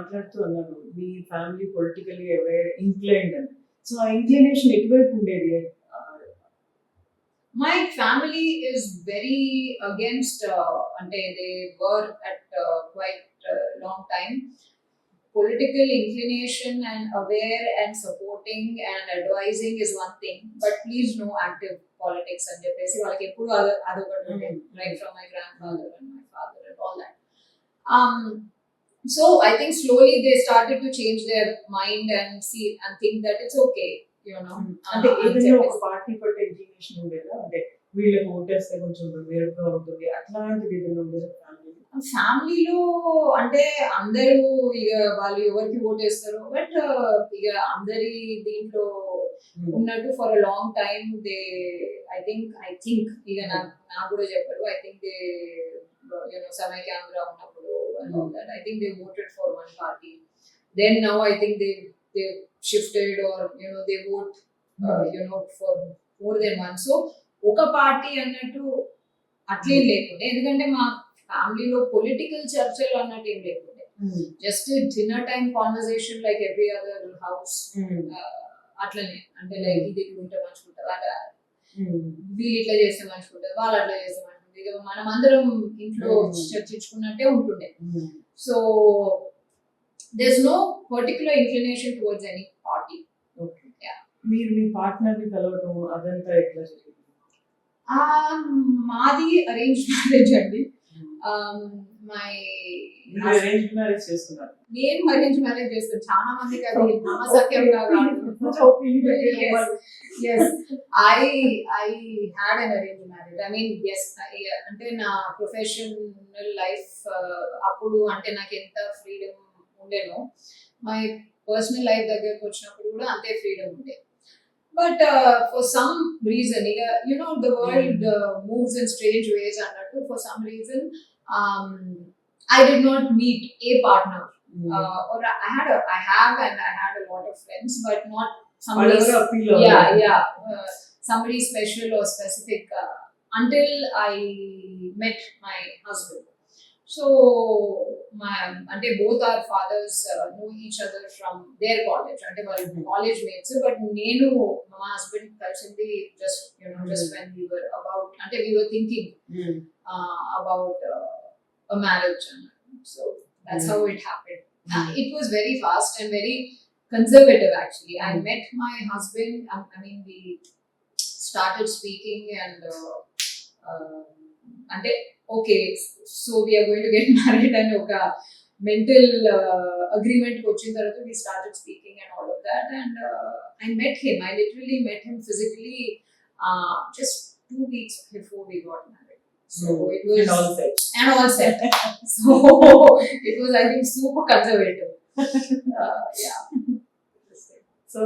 మాట్లాడుతూ అన్నాను మీ family politically aware inclined అని. సో ఆ ఇంక్లినేషన్ ఎటువైపు ఉండేది? My family is very against ante they were at quite long time. Political inclination and aware and supporting and advising is one thing, but please no active politics and చెప్పేసి వాళ్ళకి ఎప్పుడు అదొకటి ఉండేది, right from my grandfather and my father and all that. So I think slowly they started to change their mind and see and think that it's okay, you know. అంటే ఏదైనా ఒక party పట్టే inclination ఉండేదా? అంటే వీళ్ళకి ఓటేస్తే కొంచెం వేరుగా ఉంటుంది అట్లాంటిది ఏదైనా ఉండేదా ఫ్యామిలీలో? అంటే అందరూ ఇక వాళ్ళు ఎవరికి ఓటేస్తారో, బట్ ఇక అందరి దీంట్లో ఉన్నట్టు for a long time they I think ఇక నాకు కూడా చెప్పారు, ఐ థింక్ దే సమయ కెమెరా ఉన్నప్పుడు and all that, I think they voted for one party. Then now I think they shifted or they vote for more than one. So ఒక party అన్నట్టు అట్లే లేకుండే, ఎందుకంటే మా ఫ్యామిలీలో పొలిటికల్ చర్చలు అన్నట్టు ఏం లేకుండే. Just dinner time conversation like every other house, అట్లనే. అంటే లైక్ ఇది ఉంటే మంచుకుంటారు, అట్లా వీళ్ళు ఇట్లా చేస్తే మంచుకుంటారు, వాళ్ళు అట్లా చేస్తే మంచుకుంటారు, ఇక మనం అందరం ఇంట్లో చర్చించుకున్నట్టే ఉంటుండే. So there's no particular inclination towards any party. Okay. Yeah. మీరు మీ పార్ట్నర్ ని కలవటం అదంతా ఎట్లా జరిగింది? మాది అరేంజ్ మ్యారేజ్ అండి. అరేంజ్ మ్యారేజ్ చేసుకున్నారు? నేను అరేంజ్ మ్యారేజ్ చేసుకున్నాను. చాలా మందికి అది నమ్మసక్యం కాదు. Yes, I had an arranged marriage. I mean, yes, అంటే నా ప్రొఫెషనల్ లైఫ్ అప్పుడు అంటే నాకు ఎంత ఫ్రీడమ్ ఉండేనో, మై పర్సనల్ లైఫ్ దగ్గరకు వచ్చినప్పుడు కూడా అంతే ఫ్రీడమ్ ఉండే. But for some reason, the world moves in strange ways అన్నట్టు. For some reason, I did not meet a partner. Or I have and I had a lot of friends, but not somebody. Somebody special or specific until I met my husband. So అంటే both our fathers know each other from their college, అంటే వాళ్ళు college mates. But నేను మా husband కలిసింది just when we were about, అంటే we were thinking about a marriage. So that's how it happened. It was very fast and very conservative actually. I met my husband, I mean we started speaking and అంటే okay, so we are going to get married and oka mental agreement వచ్చిన తర్వాత we started speaking and all of that. And I met him, I literally met him physically just 2 weeks before we got married. So it was and all set. So it was, I think, super conservative. Yeah. So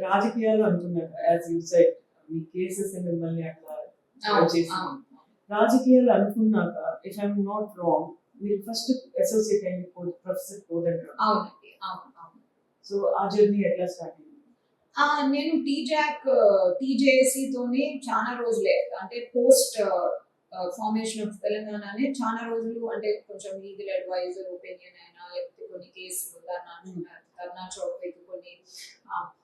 రాజకీయాలు అంటున్నారు, as you said, me cases మిమ్మల్ని అట్లా చేసింది. రాజకీయాలు అనుకున్నాక, if I'm not wrong, మీరు first associate అయింది professor Kodandaram. అవునండి, అవును. సో ఆ జర్నీ ఎట్లా స్టార్ట్ అయింది? నేను టీజేఏసీ తోనే చాలా రోజులే, అంటే పోస్ట్ ఫార్మేషన్ ఆఫ్ తెలంగాణనే చాలా రోజులు, అంటే కొంచెం లీగల్ అడ్వైజర్ ఒపీనియన్ అయినా, లేకపోతే కొన్ని కేసులు ధర్నా చౌక్ కొన్ని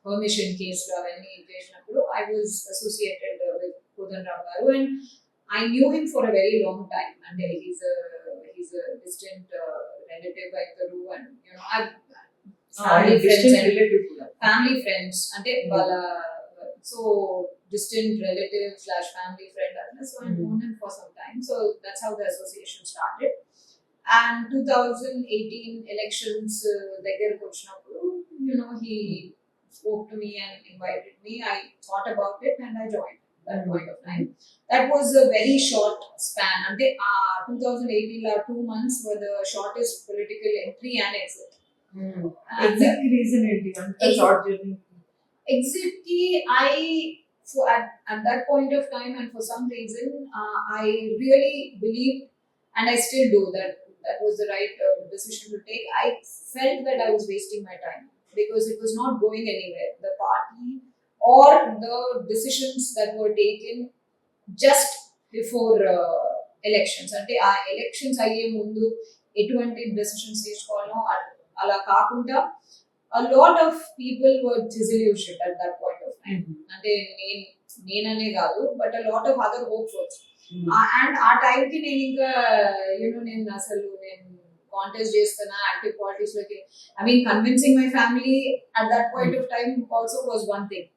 పర్మిషన్ కేసులు అవన్నీ చేసినప్పుడు I was associated with Kodandaram గారు. And I knew him for a very long time, and he's a distant relative like Telugu, and I've family friends, ante wala, so distant relative / family friend, so I've known him for some time. So that's how the association started. And 2018 elections దగ్గరకు వచ్చినప్పుడు he spoke to me and invited me. I thought about it and I joined that point of time. That was a very short span. And 2018 2 months were the shortest political entry and exit. Exact reason enti short journey. Exit ki at that point of time, and for some reason I really believed, and I still do, that was the right decision to take. I felt that I was wasting my time because it was not going anywhere. The party or the decisions that were taken just before elections, అంటే ఆ elections అయ్యే ముందు ఎటువంటి decisions తీసుకోవాలో అలా కాకుండా a lot of people were disillusioned at that point of time. అంటే నేననే కాదు, but a lot of other hopefuls. And ఆ టైంకి నేను ఇంకా నేను అసలు కాంటెస్ట్ చేస్తున్నా యాక్టివ్ పాలిటిక్స్ లోకి. I mean convincing my family at that point of time also was one thing.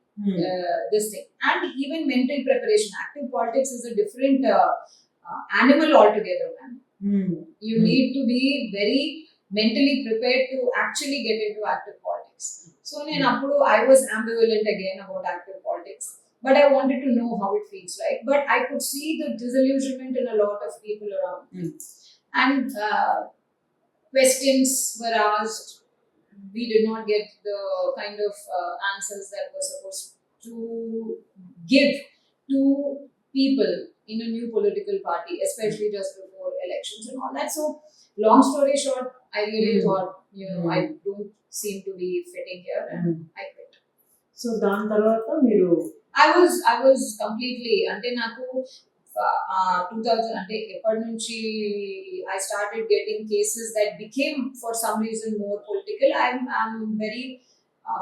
This thing, and even mental preparation. Active politics is a different animal altogether, man. You need to be very mentally prepared to actually get into active politics. So I was ambivalent again about active politics, but I wanted to know how it feels like. But I could see the disillusionment in a lot of people around me. And questions were asked. We did not get the kind of answers that were supposed to give to people in a new political party, especially just before elections and all that. So, long story short, I really thought, I don't seem to be fitting here, and I quit. So, దాని తర్వాత మీరు I was completely, అంటే నాకు 2000 అంటే ఎప్పటి నుంచి I started getting cases that became for some reason more political. I'm very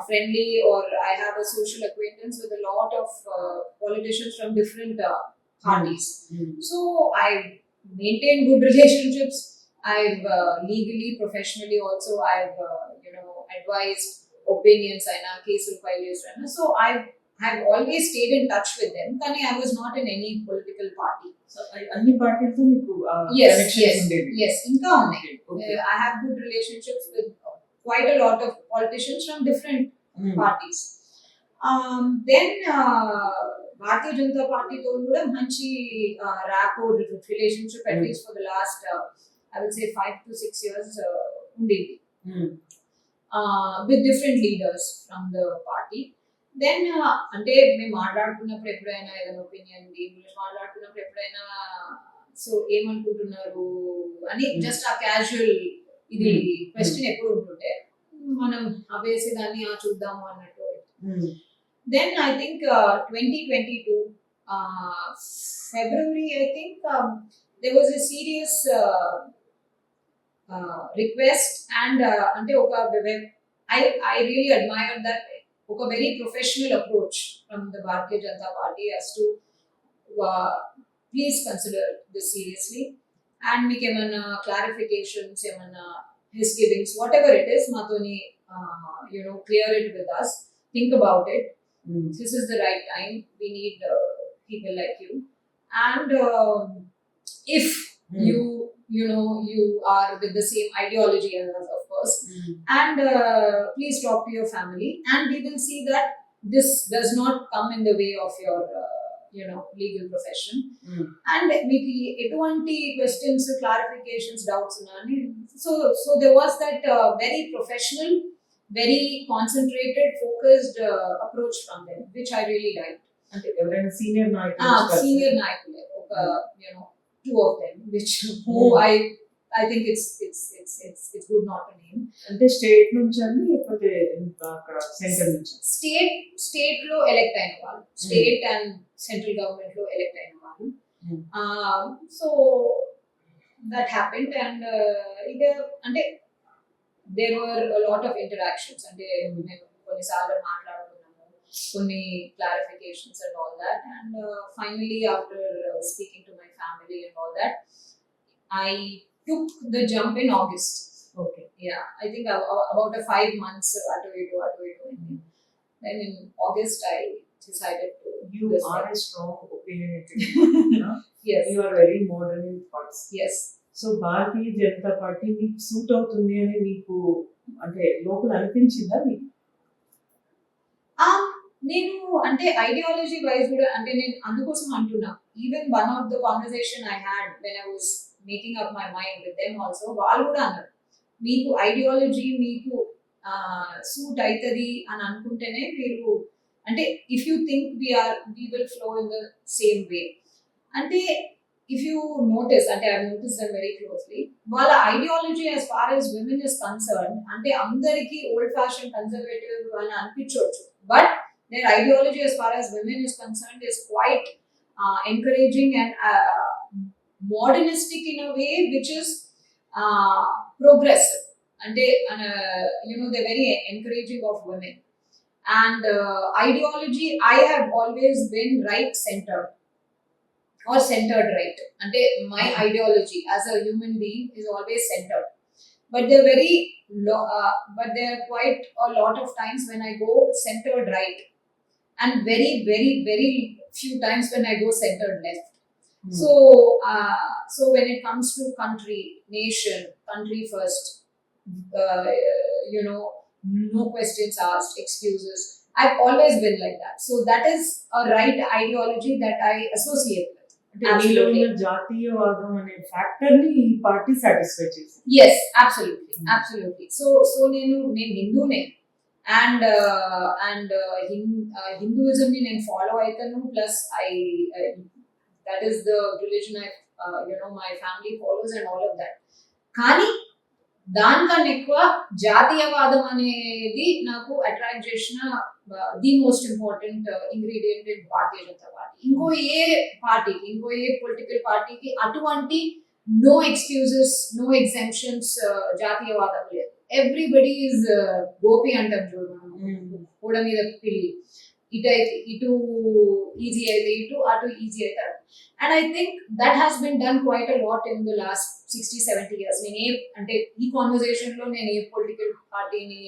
friendly, or I have a social acquaintance with a lot of politicians from different parties. So I maintain good relationships. I've legally, professionally also, I've advised opinions aina cases file chesana. So I've always stayed in touch with them. Kani I was not in any political party. So అన్ని పార్టీలతో మీకు connections ఉండేవి? Yes, ఇంకా ఉన్నాయి. I have good relationships with quite a lot of politicians from different parties. Then Bharatiya Janata Party తో కూడా మంచి rapport relationship, at least for the last I would say 5 to 6 years ఉండేది. With different leaders from the party. Then అంటే మేము మాట్లాడుకున్నప్పుడు ఎప్పుడైనా ఏదైనా opinion మాట్లాడుకున్నప్పుడు ఎప్పుడైనా సో ఏమనుకుంటున్నారు అని జస్ట్ ఆ క్యాజువల్ ఇది క్వశ్చన్ ఎప్పుడు ఉంటుండే, మనం అవేసి దాన్ని చూద్దాము అన్నట్టు. Then I think 2022 February, I think there was a serious request, and అంటే ఒక I really admired that a very professional approach from the Bharatiya Janata Party as to please consider this seriously, and make clarifications, misgivings, whatever it is, matoni clear it with us, think about it. This is the right time. We need people like you, and if you are with the same ideology as us, of course, and please talk to your family, and we will see that this does not come in the way of your legal profession. And meeki etuvanti questions, clarifications, doubts unnani. So there was that very professional, very concentrated, focused approach from them, which I really liked. Ante evaraina senior nayakulu oka two of them, which who I think it's good not to name. అంటే state నుంచి అని లేకపోతే అక్కడ centre నుంచి? State లో elect అయిన వాళ్ళు, state and central government లో ఎలెక్ట్ అయిన వాళ్ళు. సో దట్ హ్యాపెండ్, అండ్ ఇది అంటే there were a lot of interactions, అంటే మేము కొన్నిసార్లు మాట్లాడుకున్నాము, కొన్ని clarifications and all that, and finally after speaking to my family and all that, I took the jump in August. Okay. Yeah, I think about a 5 months ato idu. Then in August I decided to. You are a strong opinionated. Yes. You are very modern in thoughts. Yes. So Bharatiya Janata Party మీకు suit అవుతుంది అని మీకు అంటే లోపల అనిపించిందా మీకు? నేను అంటే ఐడియాలజీ వైజ్ కూడా అంటే నేను అందుకోసం అంటున్నా, even one of the conversation I had when I was making up my mind with them also, వాళ్ళు కూడా అన్నారు మీకు ఐడియాలజీ మీకు సూట్ అవుతుంది అని అనుకుంటేనే మీరు, అంటే if you think we will flow in the same way. అంటే if you notice, అంటే I notice them very closely, వాళ్ళ ideology as far as women is concerned అంటే అందరికీ ఓల్డ్ ఫ్యాషన్ కన్సర్వేటివ్ అని అనిపించవచ్చు, but their ideology as far as women is concerned is quite encouraging and modernistic in a way which is progressive. అంటే they're very encouraging of women. And ideology, I have always been right centered or centered right. And my ideology as a human being is always centered. But but there are quite a lot of times when I go centered right, and very, very, very few times when I go centered left. So, so when it comes to country, nation, country first, uh, you know, no questions asked, excuses. I've always been like that. So that is a right ideology that I associate with. అంటే మీలో ఉన్న జాతీయవాదం అనే factor ని ఈ party satisfy చేసింది. Yes, absolutely, absolutely. So నేను హిందూనే, and Hinduism ni నేను ఫాలో అవుతాను. Plus that is the religion my family follows and all of that. కానీ దానికన్నా ఎక్కువ జాతీయవాదం అనేది నాకు అట్రాక్ట్ చేసిన the most important ingredient in Bharatiya Janata party. ఇంకో ఏ పొలిటికల్ పార్టీకి అటువంటి నో ఎక్స్క్యూజెస్, నో ఎగ్జెంప్షన్స్ జాతీయవాదం లేదు. ఎవ్రీబడి ఈజ్ గోపి అంటాం చూడు మనం, కూడా మీద పిల్లి, ఇటు ఈజీ అయితే ఇటు, అటు ఈజీ అయితే అటు. And I think that has been done quite a lot in the last 60-70 years. అంటే ఈ కాన్వర్సేషన్ లో నేను ఏ పొలిటికల్ పార్టీని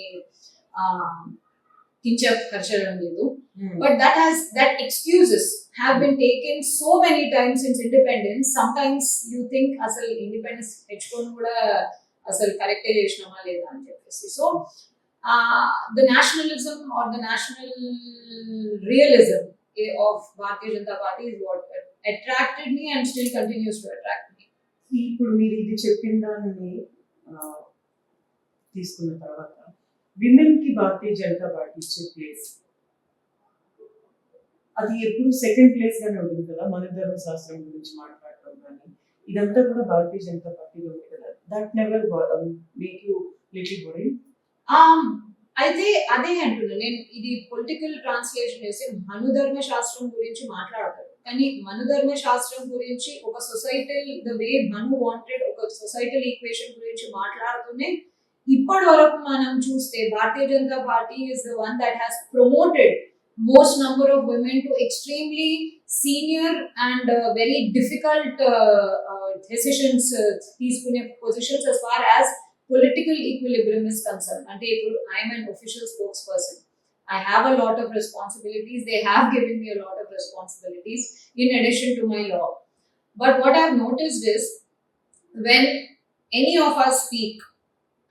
కించపరచడం లేదు. But that excuses have been taken so many times since independence. Sometimes you think అసలు independence తెచ్చుకొని కూడా అసలు కరెక్టే చేసినామా లేదా అని చెప్పేసి. So the nationalism or the national realism of Bharatiya Janata Party is what attracted me and still continues to attract me. ఇప్పుడు మీరు ఇది చెప్పిన దాన్ని తీసుకున్న తర్వాత విమెన్ కి భారతీయ జనతా పార్టీ ఇచ్చే ప్లేస్ అది ఎప్పుడు సెకండ్ ప్లేస్ గానే ఉంటుంది కదా. మన ధర్మశాస్త్రం గురించి మాట్లాడటం కానీ ఇదంతా కూడా భారతీయ జనతా పార్టీలో ఉంది కదా. That never make you little worry? అయితే అదే అంటున్నా నేను, ఇది పొలిటికల్ ట్రాన్స్లేషన్ చేసి మనుధర్మ శాస్త్రం గురించి మాట్లాడతారు, కానీ మనుధర్మ శాస్త్రం గురించి ఒక societal the way Manu wanted ఒక సొసైటల్ ఈక్వేషన్ గురించి మాట్లాడుతూనే ఇప్పటి వరకు మనం చూస్తే Bharatiya Janata party is the one that has promoted most number of women to extremely senior and very difficult decisions, తీసుకునే positions as far as political equilibrium is concerned. Ante ippudu I am an official spokesperson, I have a lot of responsibilities, they have given me a lot of responsibilities in addition to my law. But what I have noticed is when any of us speak,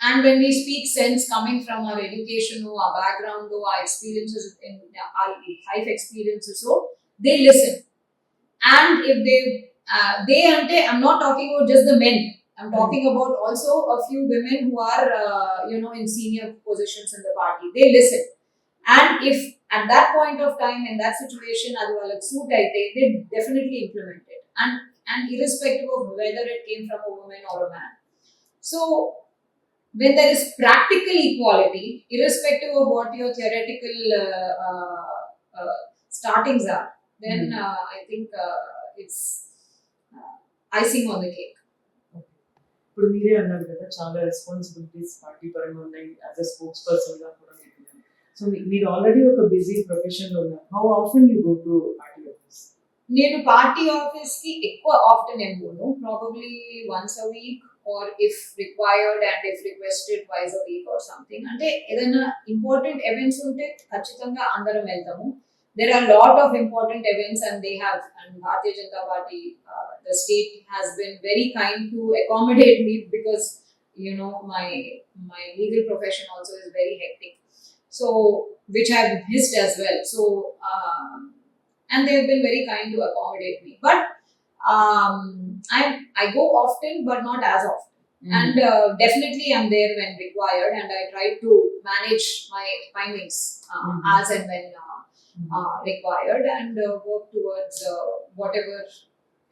and when we speak sense coming from our education or our background or our experiences in our life experiences, so they listen. And if they ante, I'm not talking about just the men, I'm talking about also a few women who are in senior positions in the party. They listen, and if at that point of time in that situation adu valaku suit aithe, they definitely implement it, and irrespective of whether it came from a woman or a man. So when there is practical equality, irrespective of what your theoretical startings are, then I think it's icing on the cake. ఇప్పుడు మీరే అన్నారు కదా చాలా responsibilities party పరంగా ఉన్నాయి as a spokes person గా కూడా. So మీరు ఆల్రెడీ ఒక బిజీ ప్రొఫెషన్ లో ఉన్నారు. How often you go to party office? నేను పార్టీ ఆఫీస్ కి ఎక్కువ ఆఫ్టన్ ఏం పోను, probably once a week or if required and if requested twice a week or something. అంటే ఏదైనా ఇంపార్టెంట్ ఈవెంట్స్ ఉంటే ఖచ్చితంగా అందరం వెళ్తాము. There are a lot of important events and Bharatiya Janata Party, the state has been very kind to accommodate me because my legal profession also is very hectic, so which I've missed as well. So and they have been very kind to accommodate me, but I go often but not as often. And definitely I'm there when required, and I try to manage my timings as and when required, and work towards whatever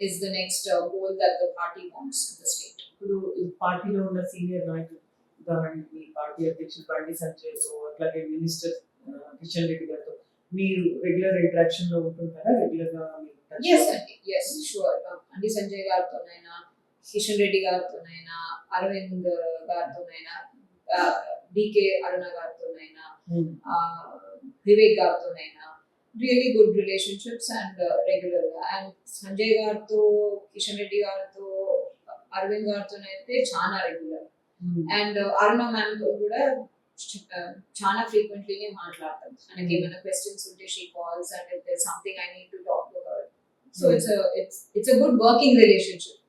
is the next goal that the party wants in the state. ఇప్పుడు పార్టీలో ఉన్న senior నాయకులు, ఉదాహరణకి party అధ్యక్షులు బండి సంజయ్తో, అట్లాగే minister Kishan Reddy గారితో మీరు రెగ్యులర్ ఇంటరాక్షన్ లో ఉంటుంటారా? రెగ్యులర్ గా yes sure. బండి సంజయ్ గారితోనైనా, కిషన్ రెడ్డి గారితోనైనా, అరవింద్ గారితోనైనా, డికే అరుణ గారితోనైనా Hmm. వివేక్ గారితోనైనా really good relationships and regular గా. అండ్ సంజయ్ గారితో, కిషన్ రెడ్డి గారితో, అరవింద్ గారితో అయితే చాలా regular. Hmm. And Aruna ma'am తో కూడా చాలా ఫ్రీక్వెంట్లీనే మాట్లాడతాం. మనకి ఏమైనా క్వశ్చన్స్ ఉంటే she calls and if there something I need to talk to her. So it's a good working relationship.